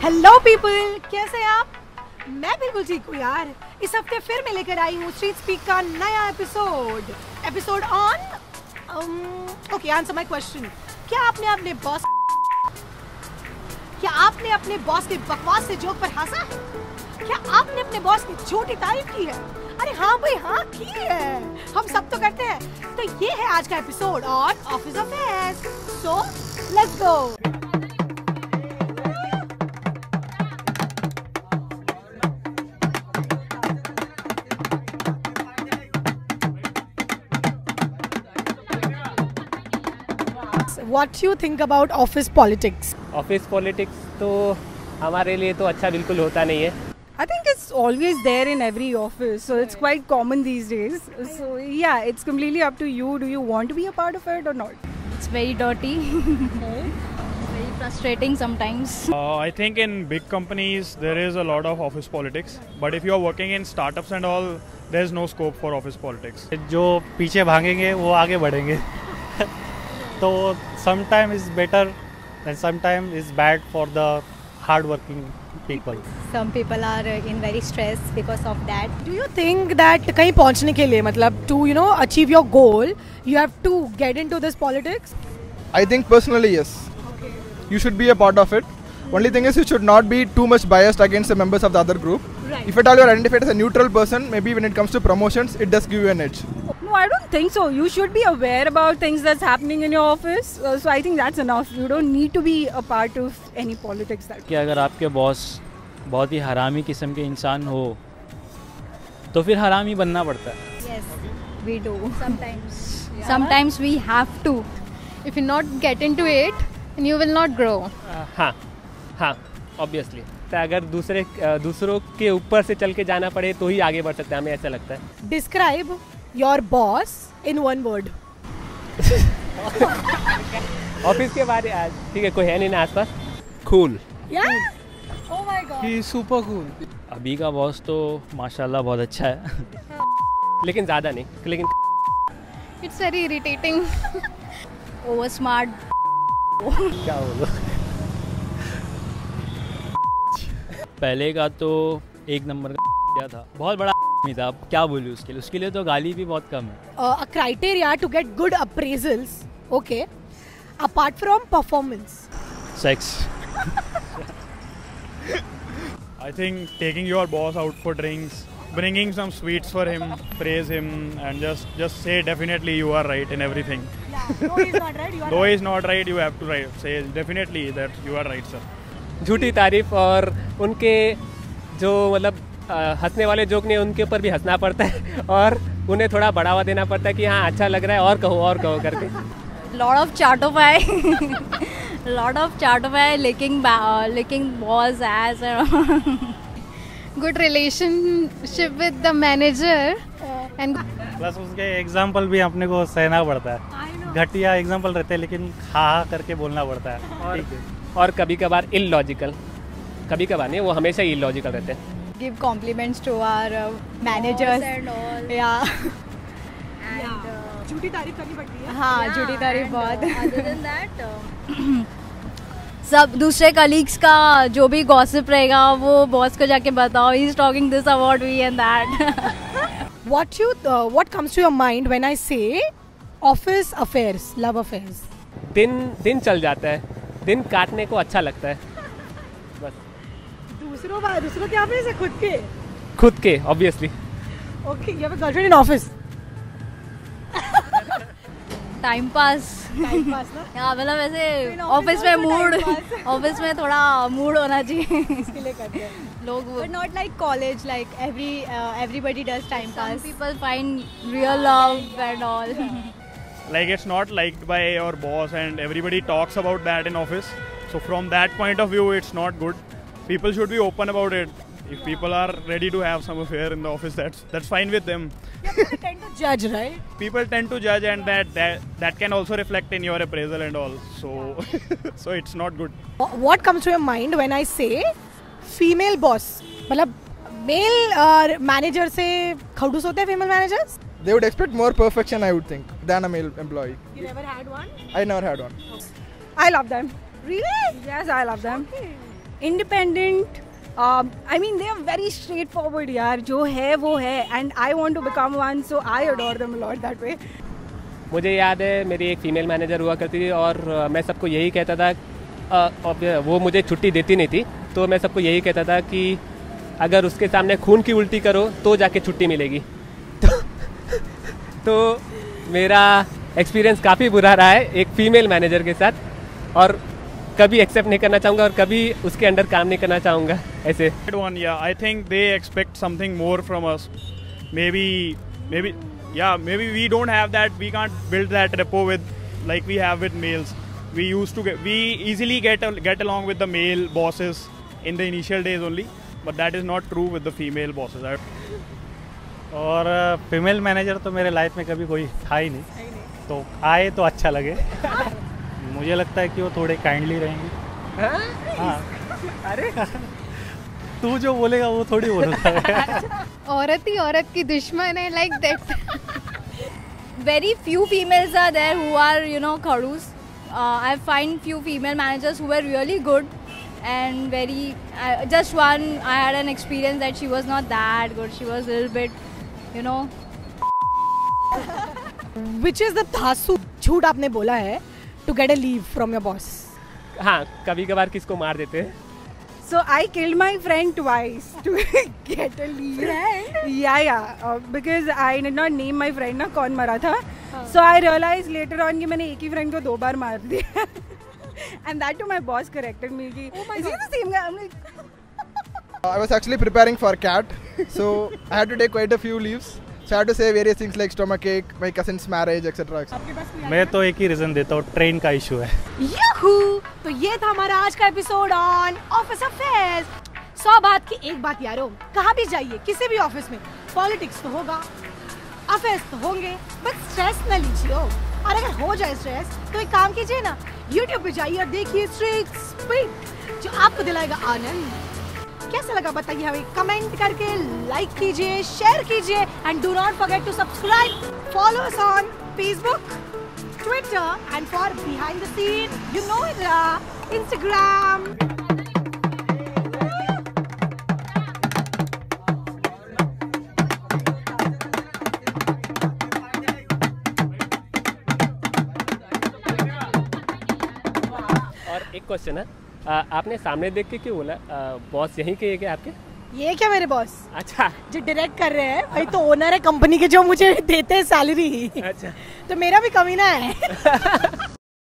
Hello people, कैसे हैं आप? मैं बिल्कुल ठीक हूँ यार। इस हफ्ते फिर मैं लेकर आई हूँ स्ट्रीट स्पीक का नया episode on okay, answer my question. क्या आपने अपने बॉस के बकवास से जोक पर हंसा है? क्या आपने अपने बॉस की झूठी तारीफ की है? अरे हाँ भाई हाँ, की है। हम सब तो करते हैं। तो ये है आज का episode on office affairs. So let's go. What do you think about office politics? Office politics तो हमारे लिए तो अच्छा बिल्कुल होता नहीं है। I think it's always there in every office, so it's quite common these days. So yeah, it's completely up to you. Do you want to be a part of it or not? It's very dirty, very frustrating sometimes. I think in big companies there is a lot of office politics, but if you are working in startups and all, there is no scope for office politics. जो पीछे भागेंगे वो आगे बढ़ेंगे तो sometime is better and sometime is bad for the hard working people. Some people are in very stress because of that. Do you think that कहीं पहुंचने के लिए मतलब to achieve your goal, you have to get into this politics? I think personally yes. Okay. You should be a part of it. Only thing is you should not be too much biased against the members of the other group. Right. If at all you are identified as a neutral person, maybe when it comes to promotions, it does give you an edge. No, I don't think so. You should be aware about things that's happening in your office. So I think that's enough. You don't need to be a part of any politics. कि अगर आपके boss बहुत ही हरामी किस्म के इंसान हो तो फिर हरामी बनना पड़ता है। Yes, we do. Sometimes. Sometimes we have to. If you not get into it, then you will not grow. हाँ ऑब्वियसली। तो अगर दूसरों के ऊपर से चल के जाना पड़े तो ही आगे बढ़ सकते हैं, हमें ऐसा लगता है। Describe your boss in one word. Office के बारे आज ठीक है, कोई है नहीं ना आसपास। Cool. Yeah? Oh my god. He is super cool. अभी का बॉस तो माशाल्लाह बहुत अच्छा है लेकिन ज़्यादा नहीं, लेकिन It's very irritating. Over smart. क्या बोलो। पहले का तो एक नंबर का था, बहुत बड़ा था। अब क्या बोलूँ उसके लिए तो गाली भी बहुत कम है। A criteria to get good appraisals. Okay. Apart from performance. Sex. I think taking your boss out for drinks, bringing some sweets for him, praise him, and just say definitely you are right in everything. Yeah. No, he's not right. You are Though right. he's not right, you have to say definitely that you are right, sir. झूठी तारीफ और उनके जो मतलब हंसने वाले joke नहीं, उनके ऊपर भी हंसना पड़ता है और उन्हें थोड़ा बढ़ावा देना पड़ता है कि हाँ अच्छा लग रहा है और कहो करके। Lot of chatofy. Lot of chatofy licking boss ass. Good relationship with the manager and plus उसके एग्जाम्पल भी अपने को सहना पड़ता है। घटिया एग्जाम्पल रहते हैं लेकिन हाँ करके बोलना पड़ता है। और कभी कभार इलॉजिकल, कभी कभार नहीं, वो हमेशा ही इलॉजिकल रहते हैं। give compliments to our managers and all. Yeah. झूठी तारीफ करनी पड़ती है। हाँ झूठी तारीफ बहुत। Other than that, सब दूसरे कलीग्स का जो भी गॉसिप रहेगा वो बॉस को जाके बताओ, he is talking this about me and that. What comes to your mind when I say office affairs, love affairs? दिन चल जाता है, दिन काटने को अच्छा लगता है बस। दूसरों क्या अपने से खुद के obviously. Okay, you have a girlfriend in office. Time pass ना? हाँ मतलब ऐसे office ऑफिस में also mood, time pass. Office में थोड़ा मूड होना चाहिए इसके लिए करते हैं। लोग। But not like college, like everybody does time Some pass. people find real love and all. Like it's not liked by your boss and everybody talks about that in office. So from that point of view, it's not good. People should be open about it. If people are ready to have some affair in the office, that's fine with them. Yeah, people tend to judge, right? People tend to judge, and that can also reflect in your appraisal and all. So so it's not good. What comes to your mind when I say female boss? मतलब mail manager से खड़ूस होते हैं female managers? They would expect more perfection, I would think, than a male employee. You never had one? I never had one. I love them. Really? Yes, I love them. independent. I mean, they are very straightforward, यार. जो है वो है, and I want to become one, so I adore them a lot that way. मुझे याद है मेरी एक फीमेल मैनेजर हुआ करती थी और मैं सबको यही कहता था, वो मुझे छुट्टी देती नहीं थी, तो मैं सबको यही कहता था कि अगर उसके सामने खून की उल्टी करो तो जाके छुट्टी मिलेगी. तो मेरा एक्सपीरियंस काफ़ी बुरा रहा है एक फीमेल मैनेजर के साथ, और कभी एक्सेप्ट नहीं करना चाहूँगा और कभी उसके अंडर काम नहीं करना चाहूँगा ऐसे. I think they expect something more from us. Maybe we don't have that. We can't build that rapport with like we have with males. We easily get along with the male bosses in the initial days only, but that is not true with the female bosses. और female manager तो मेरे life में कभी कोई था ही नहीं, तो आए तो अच्छा लगे. मुझे लगता है कि वो थोड़े काइंडली रहेंगे. हाँ. अरे तू जो बोलेगा वो थोड़ी बोलूँगा. औरत ही औरत की दुश्मन है, like that. Very few females are there who are, you know, khadus. I find few female managers who were really good and very. Just one, I had an experience that she was not that good. She was a little bit, you know. Which is the धांसू झूठ आपने बोला है to get a leave from your boss? हाँ, कभी कभार किसको मार देते हैं. So I killed my friend twice to get a leave. Yeah. Because I did not name my friend ना कौन मरा था. So I realized later on कि मैंने एक ही friend को 2 बार मार दिया. And that too my boss corrected me कि is he the same guy? I'm like. I was actually preparing for CAT, so I had to take quite a few leaves. So I had to say various things like stomachache, my cousin's marriage, etc. मैं तो एक ही reason देता हूँ, train का issue है. Yahoo! तो ये था हमारा आज का एपिसोड ऑन ऑफिस अफेयर्स. 100 बात की एक बात यारो, कहाँ भी जाइए किसी भी ऑफिस में पॉलिटिक्स तो होगा, अफेयर्स तो होंगे, बट स्ट्रेस न लीजिए. और अगर हो जाए स्ट्रेस तो एक काम कीजिए ना, YouTube पे जाइए और देखिए स्ट्रीट स्पीड, जो आपको दिलाएगा आनंद. कैसा लगा बताइए हमें कमेंट करके, लाइक कीजिए, शेयर कीजिए, and do not forget to subscribe. Follow us on Facebook, Twitter, and for behind the scene, you know it, Instagram. और एक क्वेश्चन है, आपने सामने देख के क्यों बोला बॉस यहीं के है क्या आपके? ये क्या मेरे बॉस? अच्छा, जो डायरेक्ट कर रहे हैं भाई तो ओनर है कंपनी के, जो मुझे देते हैं सैलरी. अच्छा, तो मेरा भी कमीना है.